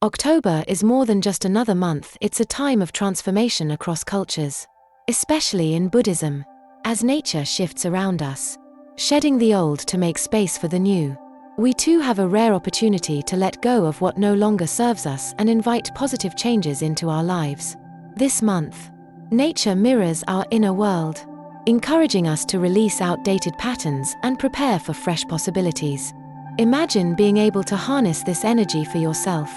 October is more than just another month, it's a time of transformation across cultures. Especially in Buddhism, as nature shifts around us, shedding the old to make space for the new. We too have a rare opportunity to let go of what no longer serves us and invite positive changes into our lives. This month, nature mirrors our inner world, encouraging us to release outdated patterns and prepare for fresh possibilities. Imagine being able to harness this energy for yourself.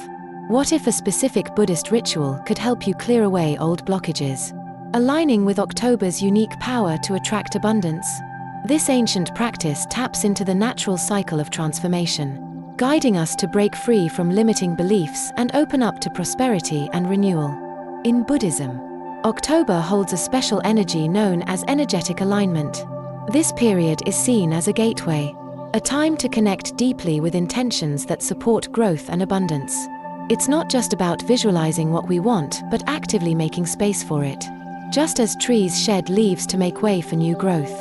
What if a specific Buddhist ritual could help you clear away old blockages, aligning with October's unique power to attract abundance? This ancient practice taps into the natural cycle of transformation, guiding us to break free from limiting beliefs and open up to prosperity and renewal. In Buddhism, October holds a special energy known as energetic alignment. This period is seen as a gateway, a time to connect deeply with intentions that support growth and abundance. It's not just about visualizing what we want, but actively making space for it. Just as trees shed leaves to make way for new growth,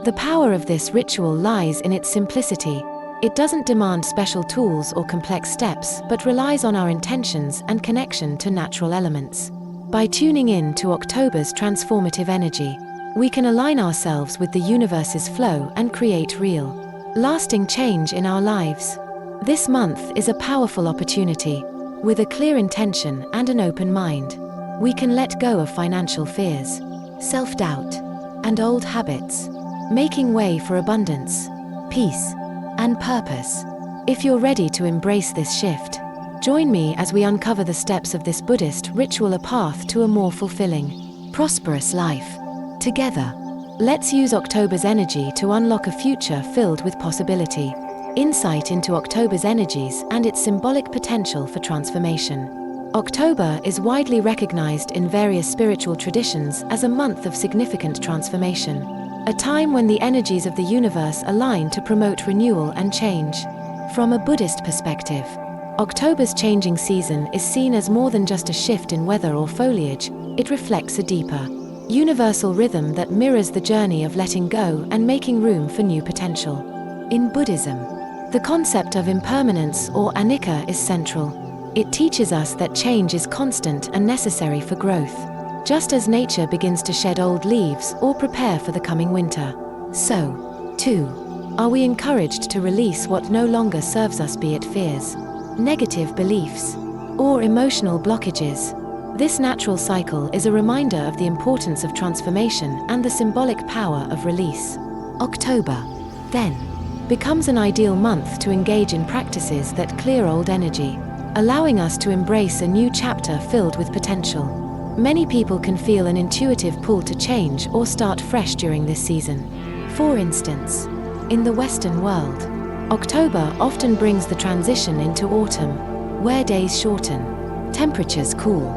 the power of this ritual lies in its simplicity. It doesn't demand special tools or complex steps, but relies on our intentions and connection to natural elements. By tuning in to October's transformative energy, we can align ourselves with the universe's flow and create real, lasting change in our lives. This month is a powerful opportunity. With a clear intention and an open mind, we can let go of financial fears, self-doubt, and old habits, making way for abundance, peace, and purpose. If you're ready to embrace this shift, join me as we uncover the steps of this Buddhist ritual, a path to a more fulfilling, prosperous life. Together, let's use October's energy to unlock a future filled with possibility. Insight into October's energies and its symbolic potential for transformation. October is widely recognized in various spiritual traditions as a month of significant transformation, a time when the energies of the universe align to promote renewal and change. From a Buddhist perspective, October's changing season is seen as more than just a shift in weather or foliage. It reflects a deeper, universal rhythm that mirrors the journey of letting go and making room for new potential. In Buddhism, the concept of impermanence or anicca is central. It teaches us that change is constant and necessary for growth, just as nature begins to shed old leaves or prepare for the coming winter. So, too, are we encouraged to release what no longer serves us, be it fears, negative beliefs, or emotional blockages. This natural cycle is a reminder of the importance of transformation and the symbolic power of release. October, then, becomes an ideal month to engage in practices that clear old energy, allowing us to embrace a new chapter filled with potential. Many people can feel an intuitive pull to change or start fresh during this season. For instance, in the Western world, October often brings the transition into autumn, where days shorten, temperatures cool,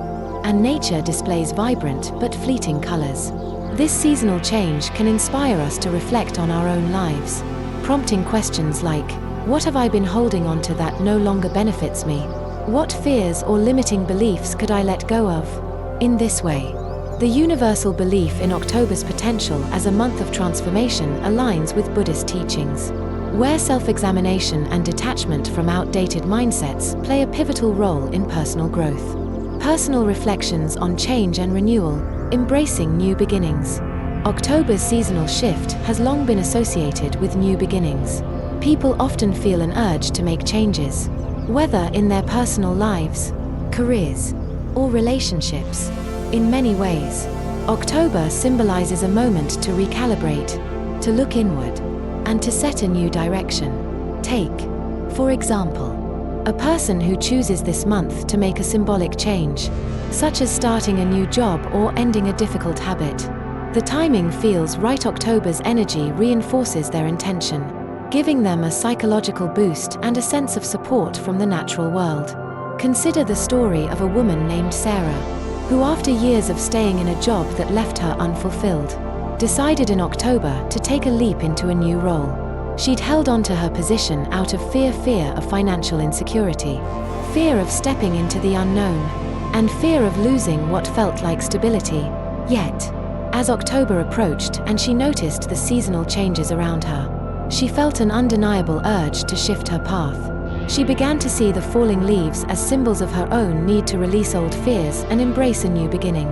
and nature displays vibrant but fleeting colors. This seasonal change can inspire us to reflect on our own lives, prompting questions like, what have I been holding on to that no longer benefits me? What fears or limiting beliefs could I let go of? In this way, the universal belief in October's potential as a month of transformation aligns with Buddhist teachings, where self-examination and detachment from outdated mindsets play a pivotal role in personal growth. Personal reflections on change and renewal, embracing new beginnings. October's seasonal shift has long been associated with new beginnings. People often feel an urge to make changes, whether in their personal lives, careers, or relationships. In many ways, October symbolizes a moment to recalibrate, to look inward, and to set a new direction. Take, for example, a person who chooses this month to make a symbolic change, such as starting a new job or ending a difficult habit. The timing feels right. October's energy reinforces their intention, giving them a psychological boost and a sense of support from the natural world. Consider the story of a woman named Sarah, who after years of staying in a job that left her unfulfilled, decided in October to take a leap into a new role. She'd held on to her position out of fear of financial insecurity, fear of stepping into the unknown, and fear of losing what felt like stability. Yet, as October approached and she noticed the seasonal changes around her, she felt an undeniable urge to shift her path. She began to see the falling leaves as symbols of her own need to release old fears and embrace a new beginning.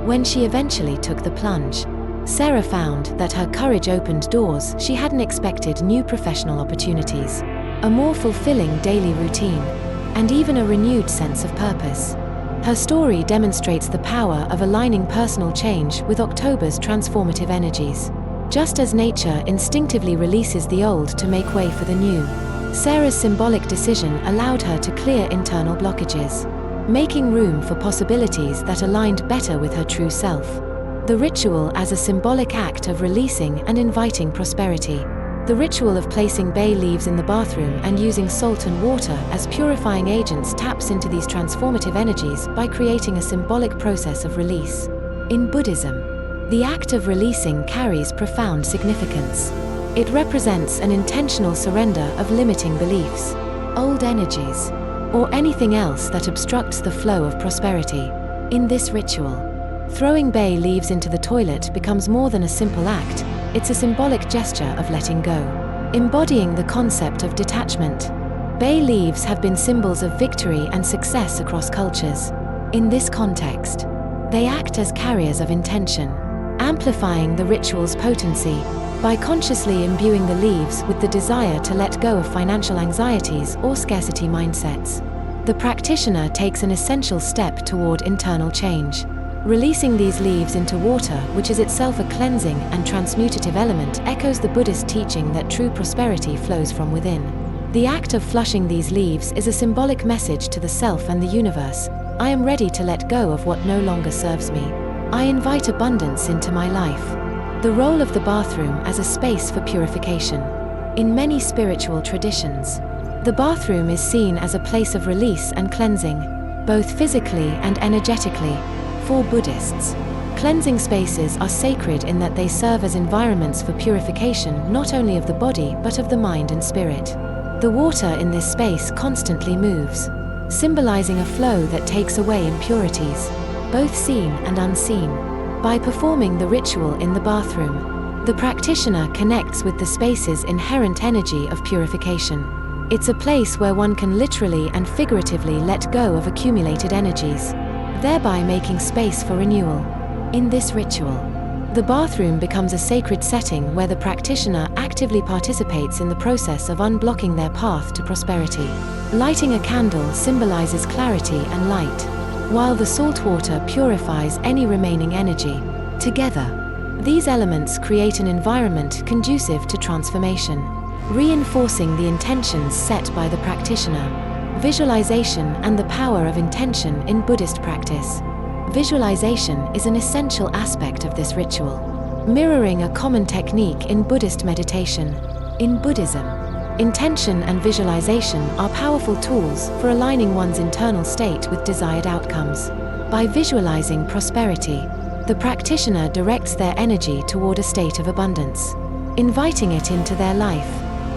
When she eventually took the plunge, Sarah found that her courage opened doors she hadn't expected: new professional opportunities, a more fulfilling daily routine, and even a renewed sense of purpose. Her story demonstrates the power of aligning personal change with October's transformative energies. Just as nature instinctively releases the old to make way for the new, Sarah's symbolic decision allowed her to clear internal blockages, making room for possibilities that aligned better with her true self. The ritual as a symbolic act of releasing and inviting prosperity. The ritual of placing bay leaves in the bathroom and using salt and water as purifying agents taps into these transformative energies by creating a symbolic process of release. In Buddhism, the act of releasing carries profound significance. It represents an intentional surrender of limiting beliefs, old energies, or anything else that obstructs the flow of prosperity. In this ritual, throwing bay leaves into the toilet becomes more than a simple act. It's a symbolic gesture of letting go, embodying the concept of detachment. Bay leaves have been symbols of victory and success across cultures. In this context, they act as carriers of intention, amplifying the ritual's potency. By consciously imbuing the leaves with the desire to let go of financial anxieties or scarcity mindsets, the practitioner takes an essential step toward internal change. Releasing these leaves into water, which is itself a cleansing and transmutative element, echoes the Buddhist teaching that true prosperity flows from within. The act of flushing these leaves is a symbolic message to the self and the universe: I am ready to let go of what no longer serves me. I invite abundance into my life. The role of the bathroom as a space for purification. In many spiritual traditions, the bathroom is seen as a place of release and cleansing, both physically and energetically. For Buddhists, cleansing spaces are sacred in that they serve as environments for purification not only of the body but of the mind and spirit. The water in this space constantly moves, symbolizing a flow that takes away impurities, both seen and unseen. By performing the ritual in the bathroom, the practitioner connects with the space's inherent energy of purification. It's a place where one can literally and figuratively let go of accumulated energies, thereby making space for renewal. In this ritual, the bathroom becomes a sacred setting where the practitioner actively participates in the process of unblocking their path to prosperity. Lighting a candle symbolizes clarity and light, while the salt water purifies any remaining energy. Together, these elements create an environment conducive to transformation, reinforcing the intentions set by the practitioner. Visualization and the power of intention in Buddhist practice. Visualization is an essential aspect of this ritual, mirroring a common technique in Buddhist meditation. In Buddhism, intention and visualization are powerful tools for aligning one's internal state with desired outcomes. By visualizing prosperity, the practitioner directs their energy toward a state of abundance, inviting it into their life.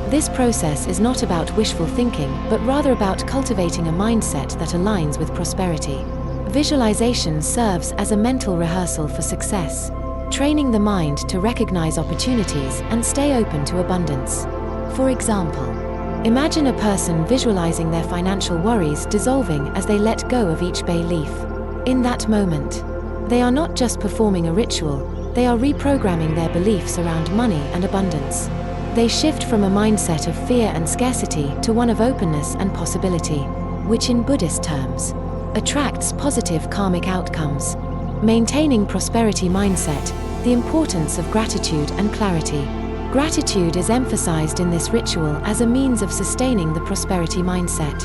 This process is not about wishful thinking, but rather about cultivating a mindset that aligns with prosperity. Visualization serves as a mental rehearsal for success, training the mind to recognize opportunities and stay open to abundance. For example, imagine a person visualizing their financial worries dissolving as they let go of each bay leaf. In that moment, they are not just performing a ritual, they are reprogramming their beliefs around money and abundance. They shift from a mindset of fear and scarcity to one of openness and possibility, which in Buddhist terms, attracts positive karmic outcomes. Maintaining prosperity mindset, the importance of gratitude and clarity. Gratitude is emphasized in this ritual as a means of sustaining the prosperity mindset.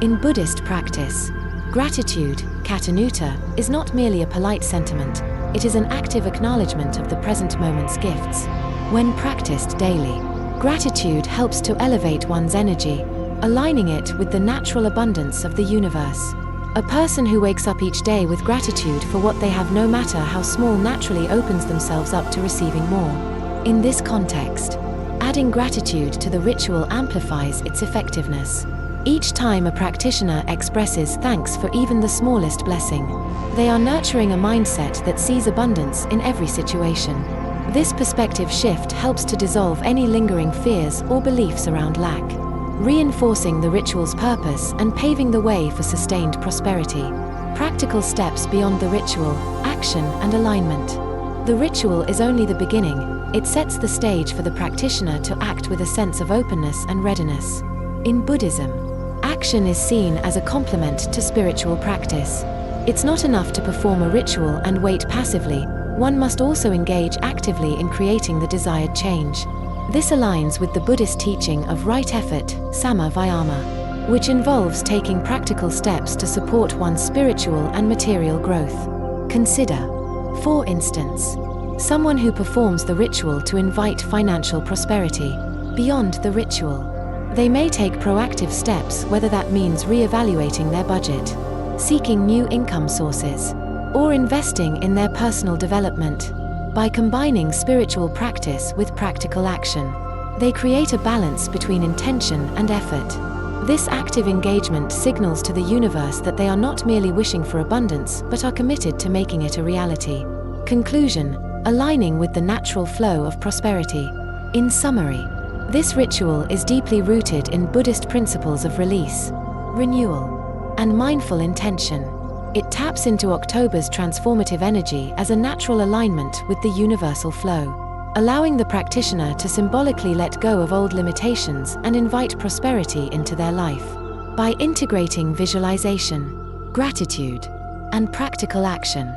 In Buddhist practice, gratitude, katanuta, is not merely a polite sentiment, it is an active acknowledgement of the present moment's gifts. When practiced daily, gratitude helps to elevate one's energy, aligning it with the natural abundance of the universe. A person who wakes up each day with gratitude for what they have, no matter how small, naturally opens themselves up to receiving more. In this context, adding gratitude to the ritual amplifies its effectiveness. Each time a practitioner expresses thanks for even the smallest blessing, they are nurturing a mindset that sees abundance in every situation. This perspective shift helps to dissolve any lingering fears or beliefs around lack. reinforcing the ritual's purpose and paving the way for sustained prosperity. Practical steps beyond the ritual: action and alignment. The ritual is only the beginning. It sets the stage for the practitioner to act with a sense of openness and readiness. In Buddhism, action is seen as a complement to spiritual practice. It's not enough to perform a ritual and wait passively. One must also engage actively in creating the desired change. This aligns with the Buddhist teaching of right effort, samma vayama, which involves taking practical steps to support one's spiritual and material growth. Consider, for instance, someone who performs the ritual to invite financial prosperity. Beyond the ritual, they may take proactive steps, whether that means re-evaluating their budget, seeking new income sources, or investing in their personal development. By combining spiritual practice with practical action, they create a balance between intention and effort. This active engagement signals to the universe that they are not merely wishing for abundance, but are committed to making it a reality. Conclusion: aligning with the natural flow of prosperity. In summary, this ritual is deeply rooted in Buddhist principles of release, renewal, and mindful intention. It taps into October's transformative energy as a natural alignment with the universal flow, allowing the practitioner to symbolically let go of old limitations and invite prosperity into their life. By integrating visualization, gratitude, and practical action,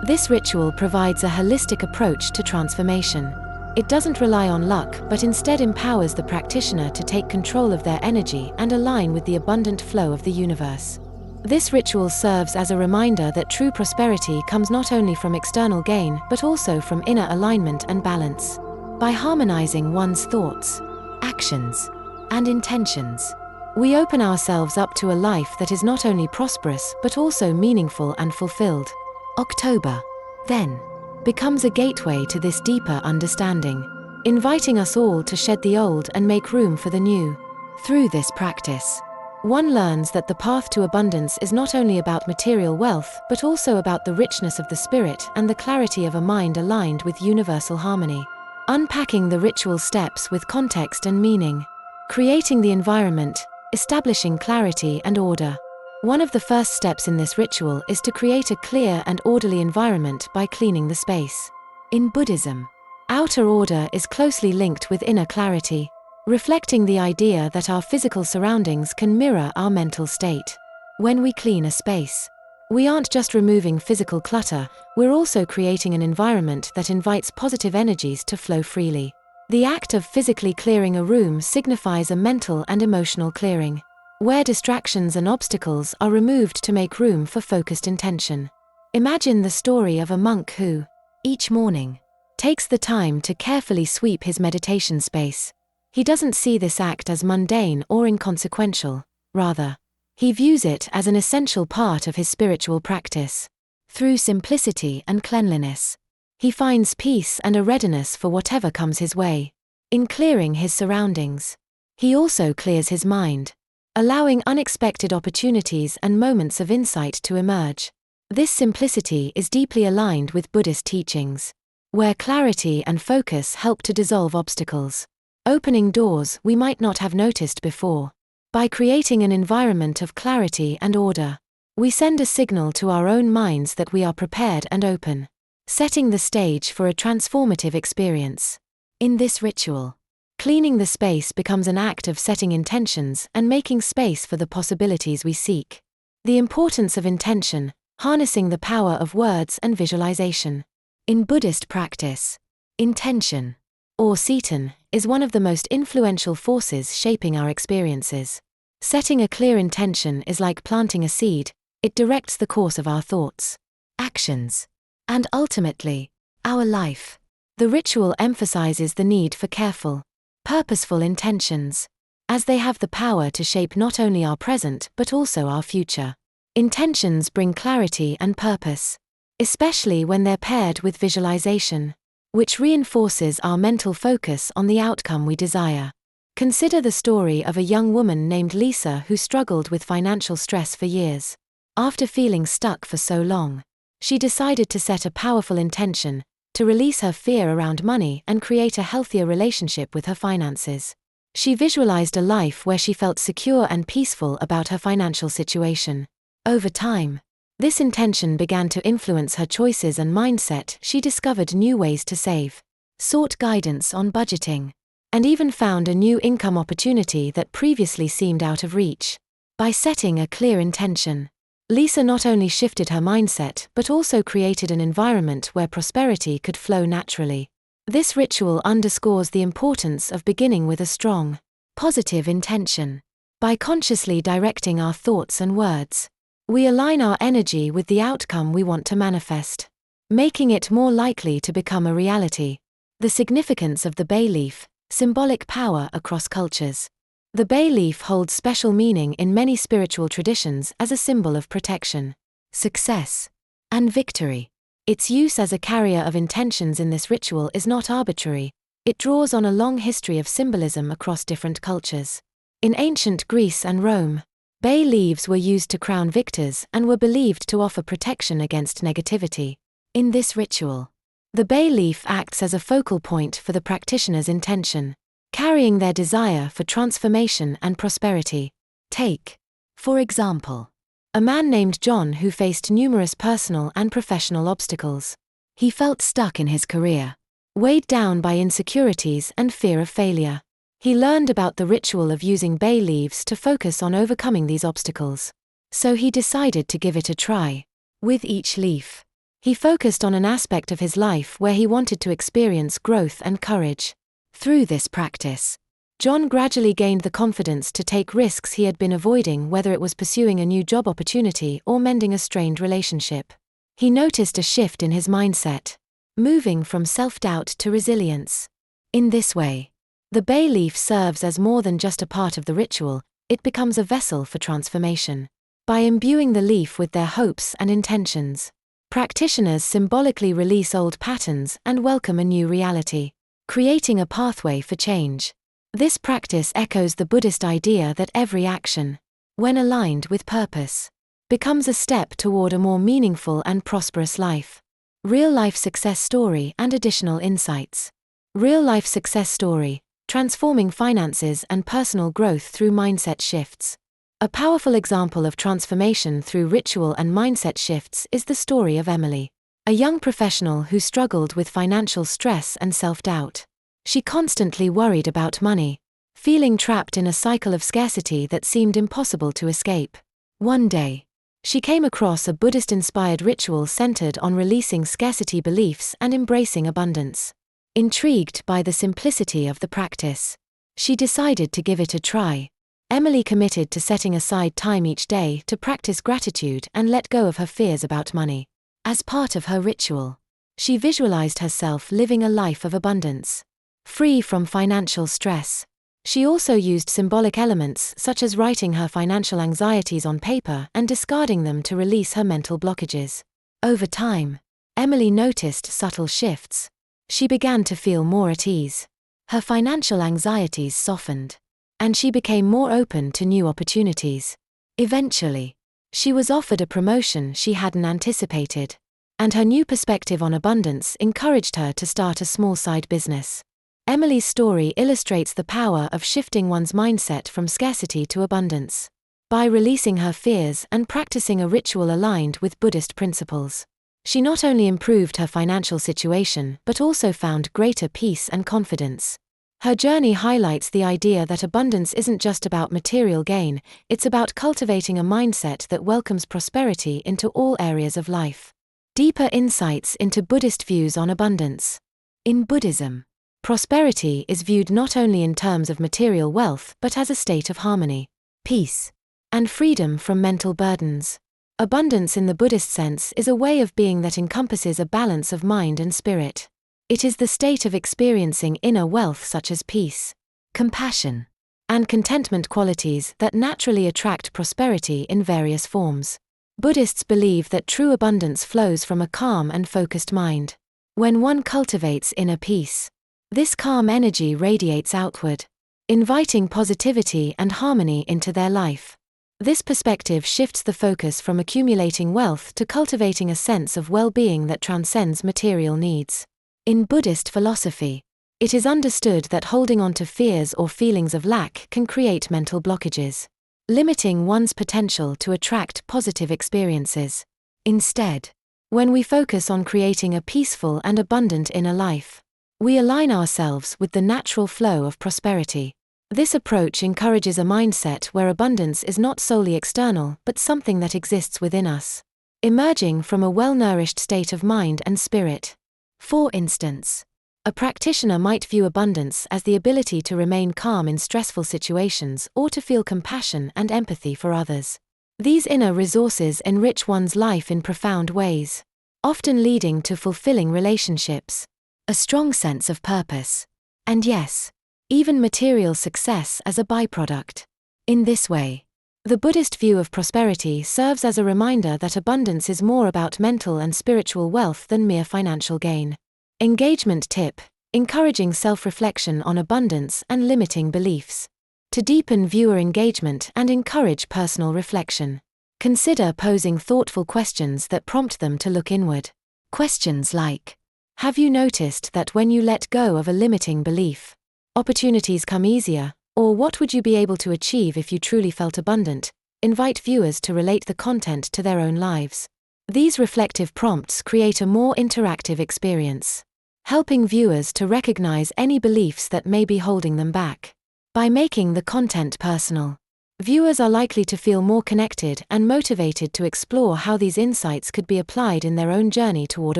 this ritual provides a holistic approach to transformation. It doesn't rely on luck, but instead empowers the practitioner to take control of their energy and align with the abundant flow of the universe. This ritual serves as a reminder that true prosperity comes not only from external gain, but also from inner alignment and balance. By harmonizing one's thoughts, actions, and intentions, we open ourselves up to a life that is not only prosperous, but also meaningful and fulfilled. October, then, becomes a gateway to this deeper understanding, inviting us all to shed the old and make room for the new. Through this practice, one learns that the path to abundance is not only about material wealth, but also about the richness of the spirit and the clarity of a mind aligned with universal harmony. Unpacking the ritual steps with context and meaning, creating the environment, establishing clarity and order. One of the first steps in this ritual is to create a clear and orderly environment by cleaning the space. In Buddhism, outer order is closely linked with inner clarity, reflecting the idea that our physical surroundings can mirror our mental state. When we clean a space, we aren't just removing physical clutter, we're also creating an environment that invites positive energies to flow freely. The act of physically clearing a room signifies a mental and emotional clearing, where distractions and obstacles are removed to make room for focused intention. Imagine the story of a monk who, each morning, takes the time to carefully sweep his meditation space. He doesn't see this act as mundane or inconsequential. Rather, he views it as an essential part of his spiritual practice. Through simplicity and cleanliness, he finds peace and a readiness for whatever comes his way. In clearing his surroundings, he also clears his mind, allowing unexpected opportunities and moments of insight to emerge. This simplicity is deeply aligned with Buddhist teachings, where clarity and focus help to dissolve obstacles, opening doors we might not have noticed before. By creating an environment of clarity and order, we send a signal to our own minds that we are prepared and open, setting the stage for a transformative experience. In this ritual, cleaning the space becomes an act of setting intentions and making space for the possibilities we seek. The importance of intention, harnessing the power of words and visualization. In Buddhist practice, intention, or citan, is one of the most influential forces shaping our experiences. Setting a clear intention is like planting a seed. It directs the course of our thoughts, actions, and ultimately, our life. The ritual emphasizes the need for careful, purposeful intentions, as they have the power to shape not only our present but also our future. Intentions bring clarity and purpose, especially when they're paired with visualization, which reinforces our mental focus on the outcome we desire. Consider the story of a young woman named Lisa who struggled with financial stress for years. After feeling stuck for so long, she decided to set a powerful intention to release her fear around money and create a healthier relationship with her finances. She visualized a life where she felt secure and peaceful about her financial situation. Over time, this intention began to influence her choices and mindset. She discovered new ways to save, sought guidance on budgeting, and even found a new income opportunity that previously seemed out of reach. By setting a clear intention, Lisa not only shifted her mindset but also created an environment where prosperity could flow naturally. This ritual underscores the importance of beginning with a strong, positive intention. By consciously directing our thoughts and words, we align our energy with the outcome we want to manifest, making it more likely to become a reality. The significance of the bay leaf, symbolic power across cultures. The bay leaf holds special meaning in many spiritual traditions as a symbol of protection, success, and victory. Its use as a carrier of intentions in this ritual is not arbitrary. It draws on a long history of symbolism across different cultures. In ancient Greece and Rome, bay leaves were used to crown victors and were believed to offer protection against negativity. In this ritual, the bay leaf acts as a focal point for the practitioner's intention, carrying their desire for transformation and prosperity. Take, for example, a man named John who faced numerous personal and professional obstacles. He felt stuck in his career, weighed down by insecurities and fear of failure. He learned about the ritual of using bay leaves to focus on overcoming these obstacles. So he decided to give it a try. With each leaf, he focused on an aspect of his life where he wanted to experience growth and courage. Through this practice, John gradually gained the confidence to take risks he had been avoiding, whether it was pursuing a new job opportunity or mending a strained relationship. He noticed a shift in his mindset, moving from self-doubt to resilience. In this way, the bay leaf serves as more than just a part of the ritual, it becomes a vessel for transformation. By imbuing the leaf with their hopes and intentions, practitioners symbolically release old patterns and welcome a new reality, creating a pathway for change. This practice echoes the Buddhist idea that every action, when aligned with purpose, becomes a step toward a more meaningful and prosperous life. Real-life success story and additional insights. Real-life success story, transforming finances and personal growth through mindset shifts. A powerful example of transformation through ritual and mindset shifts is the story of Emily, a young professional who struggled with financial stress and self-doubt. She constantly worried about money, feeling trapped in a cycle of scarcity that seemed impossible to escape. One day, she came across a Buddhist-inspired ritual centered on releasing scarcity beliefs and embracing abundance. Intrigued by the simplicity of the practice, she decided to give it a try. Emily committed to setting aside time each day to practice gratitude and let go of her fears about money. As part of her ritual, she visualized herself living a life of abundance, free from financial stress. She also used symbolic elements such as writing her financial anxieties on paper and discarding them to release her mental blockages. Over time, Emily noticed subtle shifts. She began to feel more at ease. Her financial anxieties softened, and she became more open to new opportunities. Eventually, she was offered a promotion she hadn't anticipated, and her new perspective on abundance encouraged her to start a small side business. Emily's story illustrates the power of shifting one's mindset from scarcity to abundance. By releasing her fears and practicing a ritual aligned with Buddhist principles, she not only improved her financial situation but also found greater peace and confidence. Her journey highlights the idea that abundance isn't just about material gain, it's about cultivating a mindset that welcomes prosperity into all areas of life. Deeper insights into Buddhist views on abundance. In Buddhism, prosperity is viewed not only in terms of material wealth but as a state of harmony, peace, and freedom from mental burdens. Abundance in the Buddhist sense is a way of being that encompasses a balance of mind and spirit. It is the state of experiencing inner wealth such as peace, compassion, and contentment, qualities that naturally attract prosperity in various forms. Buddhists believe that true abundance flows from a calm and focused mind. When one cultivates inner peace, this calm energy radiates outward, inviting positivity and harmony into their life. This perspective shifts the focus from accumulating wealth to cultivating a sense of well-being that transcends material needs. In Buddhist philosophy, It is understood that holding on to fears or feelings of lack can create mental blockages, limiting one's potential to attract positive experiences. Instead, when we focus on creating a peaceful and abundant inner life, we align ourselves with the natural flow of prosperity. This approach encourages a mindset where abundance is not solely external but something that exists within us, emerging from a well-nourished state of mind and spirit. For instance, a practitioner might view abundance as the ability to remain calm in stressful situations or to feel compassion and empathy for others. These inner resources enrich one's life in profound ways, often leading to fulfilling relationships, a strong sense of purpose, and yes, even material success as a byproduct. In this way, the Buddhist view of prosperity serves as a reminder that abundance is more about mental and spiritual wealth than mere financial gain. Engagement tip: encouraging self-reflection on abundance and limiting beliefs. To deepen viewer engagement and encourage personal reflection, consider posing thoughtful questions that prompt them to look inward. Questions like, have you noticed that when you let go of a limiting belief, opportunities come easier, or what would you be able to achieve if you truly felt abundant? Invite viewers to relate the content to their own lives. These reflective prompts create a more interactive experience, helping viewers to recognize any beliefs that may be holding them back. By making the content personal, viewers are likely to feel more connected and motivated to explore how these insights could be applied in their own journey toward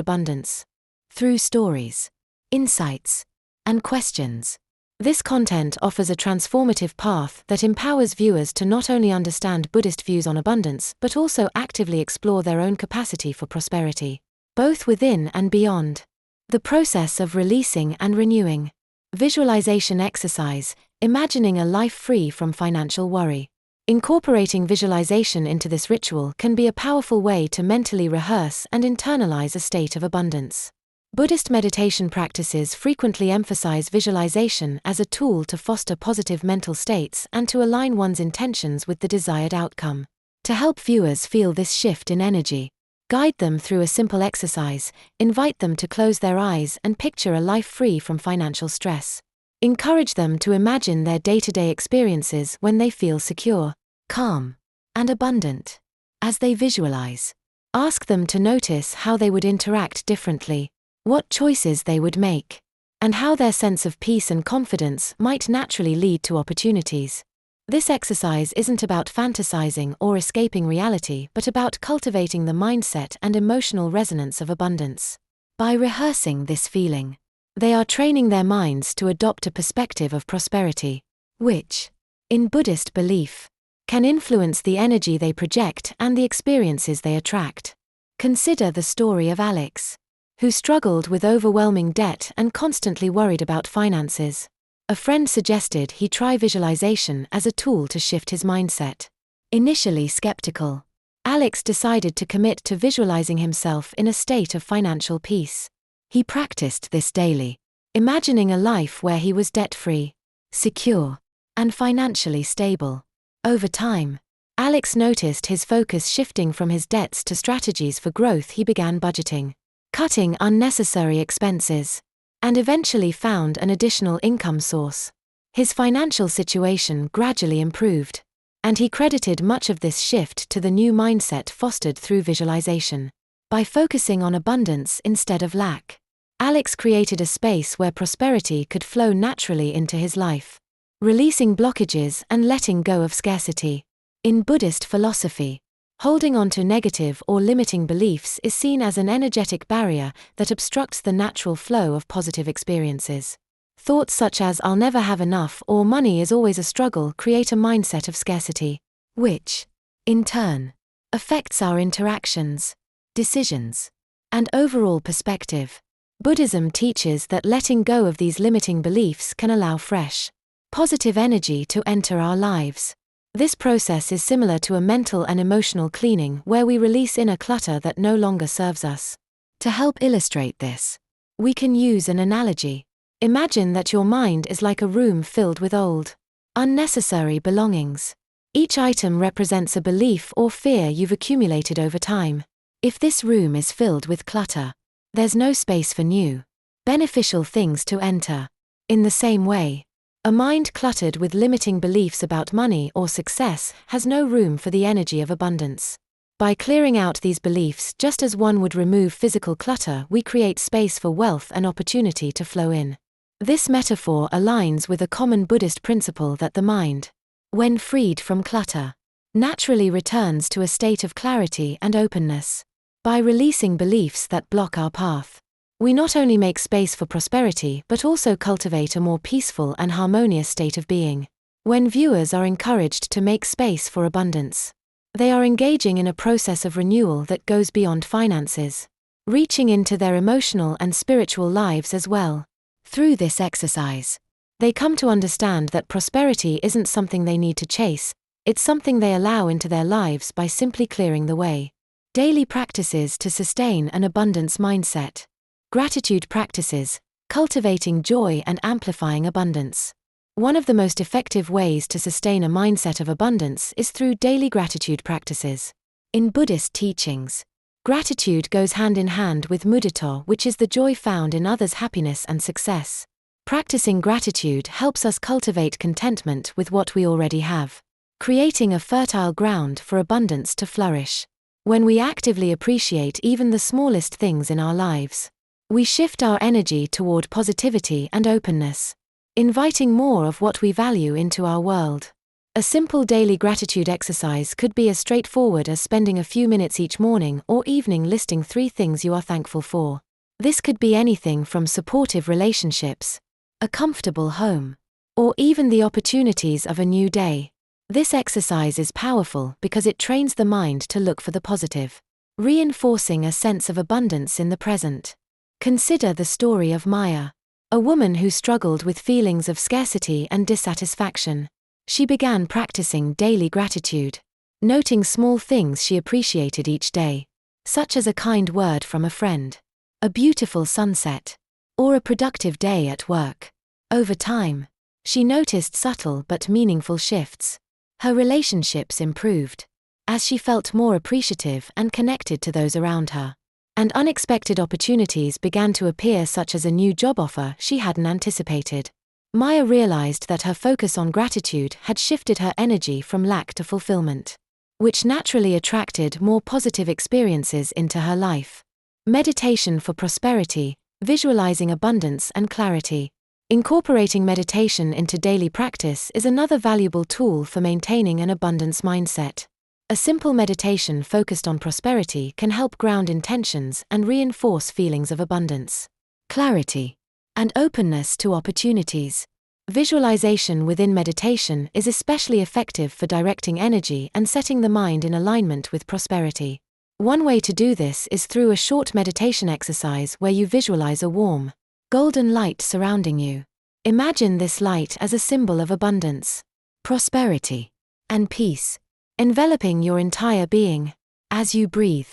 abundance. Through stories, insights, and questions, this content offers a transformative path that empowers viewers to not only understand Buddhist views on abundance but also actively explore their own capacity for prosperity, both within and beyond. The process of releasing and renewing. Visualization exercise: imagining a life free from financial worry. Incorporating visualization into this ritual can be a powerful way to mentally rehearse and internalize a state of abundance. Buddhist meditation practices frequently emphasize visualization as a tool to foster positive mental states and to align one's intentions with the desired outcome. To help viewers feel this shift in energy, guide them through a simple exercise, invite them to close their eyes and picture a life free from financial stress. Encourage them to imagine their day-to-day experiences when they feel secure, calm, and abundant. As they visualize, ask them to notice how they would interact differently, what choices they would make, and how their sense of peace and confidence might naturally lead to opportunities. This exercise isn't about fantasizing or escaping reality but about cultivating the mindset and emotional resonance of abundance. By rehearsing this feeling, they are training their minds to adopt a perspective of prosperity, which, in Buddhist belief, can influence the energy they project and the experiences they attract. Consider the story of Alex, who struggled with overwhelming debt and constantly worried about finances. A friend suggested he try visualization as a tool to shift his mindset. Initially skeptical, Alex decided to commit to visualizing himself in a state of financial peace. He practiced this daily, imagining a life where he was debt-free, secure, and financially stable. Over time, Alex noticed his focus shifting from his debts to strategies for growth. He began budgeting, cutting unnecessary expenses, and eventually found an additional income source. His financial situation gradually improved, and he credited much of this shift to the new mindset fostered through visualization. By focusing on abundance instead of lack, Alex created a space where prosperity could flow naturally into his life, releasing blockages and letting go of scarcity. In Buddhist philosophy, holding on to negative or limiting beliefs is seen as an energetic barrier that obstructs the natural flow of positive experiences. Thoughts such as "I'll never have enough" or "money is always a struggle" create a mindset of scarcity, which, in turn, affects our interactions, decisions, and overall perspective. Buddhism teaches that letting go of these limiting beliefs can allow fresh, positive energy to enter our lives. This process is similar to a mental and emotional cleaning where we release inner clutter that no longer serves us. To help illustrate this, we can use an analogy. Imagine that your mind is like a room filled with old, unnecessary belongings. Each item represents a belief or fear you've accumulated over time. If this room is filled with clutter, there's no space for new, beneficial things to enter. In the same way, a mind cluttered with limiting beliefs about money or success has no room for the energy of abundance. By clearing out these beliefs just as one would remove physical clutter, we create space for wealth and opportunity to flow in. This metaphor aligns with a common Buddhist principle that the mind, when freed from clutter, naturally returns to a state of clarity and openness. By releasing beliefs that block our path, we not only make space for prosperity but also cultivate a more peaceful and harmonious state of being. When viewers are encouraged to make space for abundance, they are engaging in a process of renewal that goes beyond finances, reaching into their emotional and spiritual lives as well. Through this exercise, they come to understand that prosperity isn't something they need to chase, it's something they allow into their lives by simply clearing the way. Daily practices to sustain an abundance mindset. Gratitude practices, cultivating joy and amplifying abundance. One of the most effective ways to sustain a mindset of abundance is through daily gratitude practices. In Buddhist teachings, gratitude goes hand in hand with mudita, which is the joy found in others' happiness and success. Practicing gratitude helps us cultivate contentment with what we already have, creating a fertile ground for abundance to flourish. When we actively appreciate even the smallest things in our lives, we shift our energy toward positivity and openness, inviting more of what we value into our world. A simple daily gratitude exercise could be as straightforward as spending a few minutes each morning or evening listing 3 things you are thankful for. This could be anything from supportive relationships, a comfortable home, or even the opportunities of a new day. This exercise is powerful because it trains the mind to look for the positive, reinforcing a sense of abundance in the present. Consider the story of Maya, a woman who struggled with feelings of scarcity and dissatisfaction. She began practicing daily gratitude, noting small things she appreciated each day, such as a kind word from a friend, a beautiful sunset, or a productive day at work. Over time, she noticed subtle but meaningful shifts. Her relationships improved, as she felt more appreciative and connected to those around her. And unexpected opportunities began to appear, such as a new job offer she hadn't anticipated. Maya realized that her focus on gratitude had shifted her energy from lack to fulfillment, which naturally attracted more positive experiences into her life. Meditation for prosperity, visualizing abundance and clarity. Incorporating meditation into daily practice is another valuable tool for maintaining an abundance mindset. A simple meditation focused on prosperity can help ground intentions and reinforce feelings of abundance, clarity, and openness to opportunities. Visualization within meditation is especially effective for directing energy and setting the mind in alignment with prosperity. One way to do this is through a short meditation exercise where you visualize a warm, golden light surrounding you. Imagine this light as a symbol of abundance, prosperity, and peace, enveloping your entire being. As you breathe,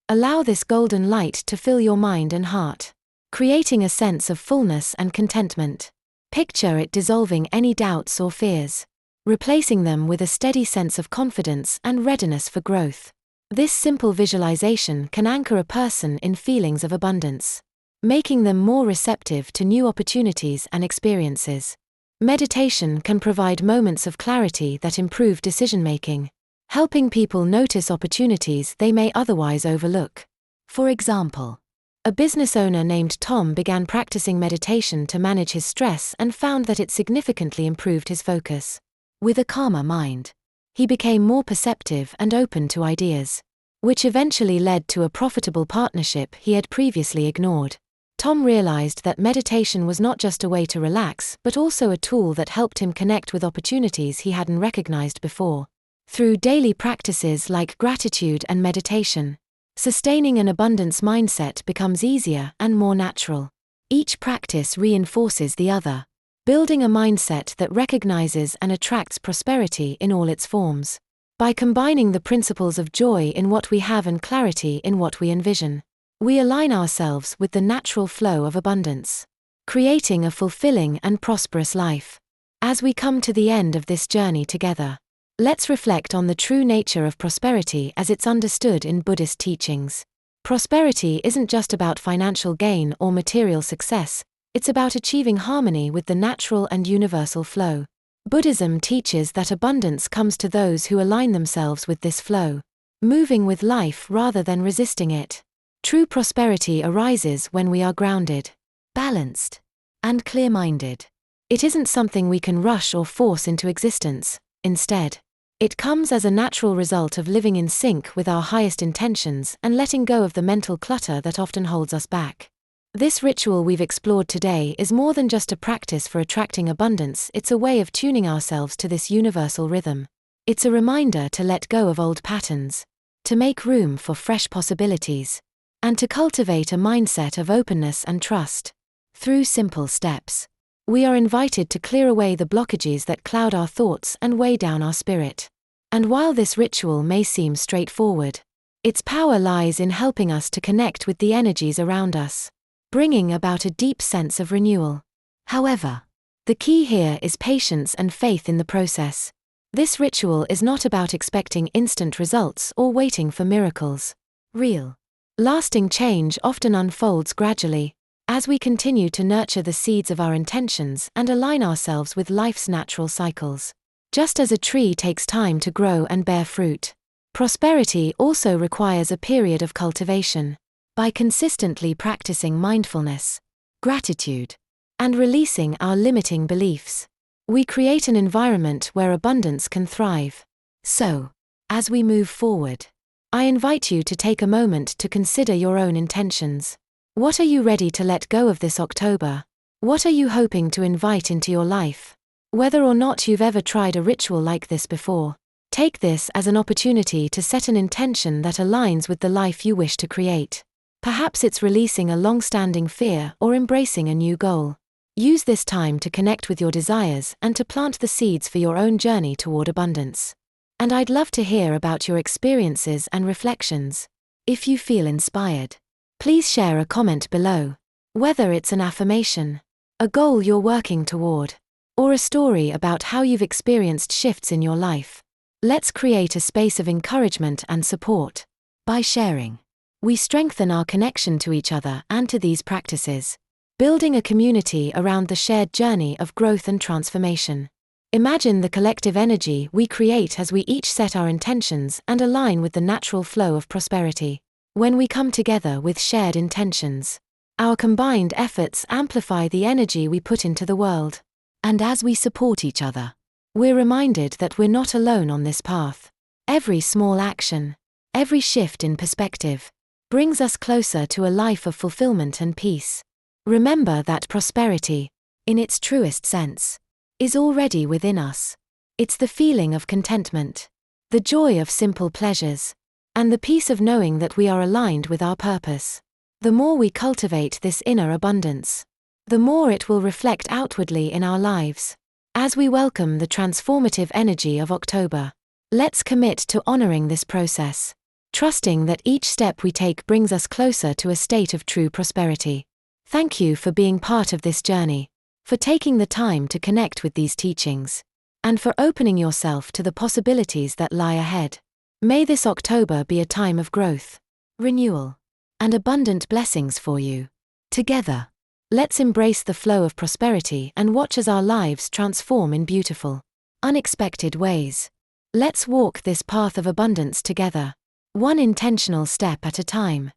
allow this golden light to fill your mind and heart, creating a sense of fullness and contentment. Picture it dissolving any doubts or fears, replacing them with a steady sense of confidence and readiness for growth. This simple visualization can anchor a person in feelings of abundance, making them more receptive to new opportunities and experiences. Meditation can provide moments of clarity that improve decision-making, helping people notice opportunities they may otherwise overlook. For example, a business owner named Tom began practicing meditation to manage his stress and found that it significantly improved his focus. With a calmer mind, he became more perceptive and open to ideas, which eventually led to a profitable partnership he had previously ignored. Tom realized that meditation was not just a way to relax but also a tool that helped him connect with opportunities he hadn't recognized before. Through daily practices like gratitude and meditation, sustaining an abundance mindset becomes easier and more natural. Each practice reinforces the other, building a mindset that recognizes and attracts prosperity in all its forms. By combining the principles of joy in what we have and clarity in what we envision, we align ourselves with the natural flow of abundance, creating a fulfilling and prosperous life. As we come to the end of this journey together, let's reflect on the true nature of prosperity as it's understood in Buddhist teachings. Prosperity isn't just about financial gain or material success, It's about achieving harmony with the natural and universal flow. Buddhism teaches that abundance comes to those who align themselves with this flow, moving with life rather than resisting it. True prosperity arises when we are grounded, balanced, and clear-minded. It isn't something we can rush or force into existence. Instead, it comes as a natural result of living in sync with our highest intentions and letting go of the mental clutter that often holds us back. This ritual we've explored today is more than just a practice for attracting abundance, it's a way of tuning ourselves to this universal rhythm. It's a reminder to let go of old patterns, to make room for fresh possibilities, and to cultivate a mindset of openness and trust. Through simple steps, we are invited to clear away the blockages that cloud our thoughts and weigh down our spirit. And while this ritual may seem straightforward, its power lies in helping us to connect with the energies around us, bringing about a deep sense of renewal. However, the key here is patience and faith in the process. This ritual is not about expecting instant results or waiting for miracles. Real, lasting change often unfolds gradually, as we continue to nurture the seeds of our intentions and align ourselves with life's natural cycles. Just as a tree takes time to grow and bear fruit, prosperity also requires a period of cultivation. By consistently practicing mindfulness, gratitude, and releasing our limiting beliefs, we create an environment where abundance can thrive. So, as we move forward, I invite you to take a moment to consider your own intentions. What are you ready to let go of this October? What are you hoping to invite into your life? Whether or not you've ever tried a ritual like this before, take this as an opportunity to set an intention that aligns with the life you wish to create. Perhaps it's releasing a long-standing fear or embracing a new goal. Use this time to connect with your desires and to plant the seeds for your own journey toward abundance. And I'd love to hear about your experiences and reflections. If you feel inspired, please share a comment below. Whether it's an affirmation, a goal you're working toward, or a story about how you've experienced shifts in your life, let's create a space of encouragement and support. By sharing, we strengthen our connection to each other and to these practices, building a community around the shared journey of growth and transformation. Imagine the collective energy we create as we each set our intentions and align with the natural flow of prosperity. When we come together with shared intentions, our combined efforts amplify the energy we put into the world. And as we support each other, we're reminded that we're not alone on this path. Every small action, every shift in perspective, brings us closer to a life of fulfillment and peace. Remember that prosperity, in its truest sense, is already within us. It's the feeling of contentment, the joy of simple pleasures, and the peace of knowing that we are aligned with our purpose. The more we cultivate this inner abundance, the more it will reflect outwardly in our lives. As we welcome the transformative energy of October, let's commit to honoring this process, trusting that each step we take brings us closer to a state of true prosperity. Thank you for being part of this journey, for taking the time to connect with these teachings, and for opening yourself to the possibilities that lie ahead. May this October be a time of growth, renewal, and abundant blessings for you. Together, let's embrace the flow of prosperity and watch as our lives transform in beautiful, unexpected ways. Let's walk this path of abundance together, one intentional step at a time.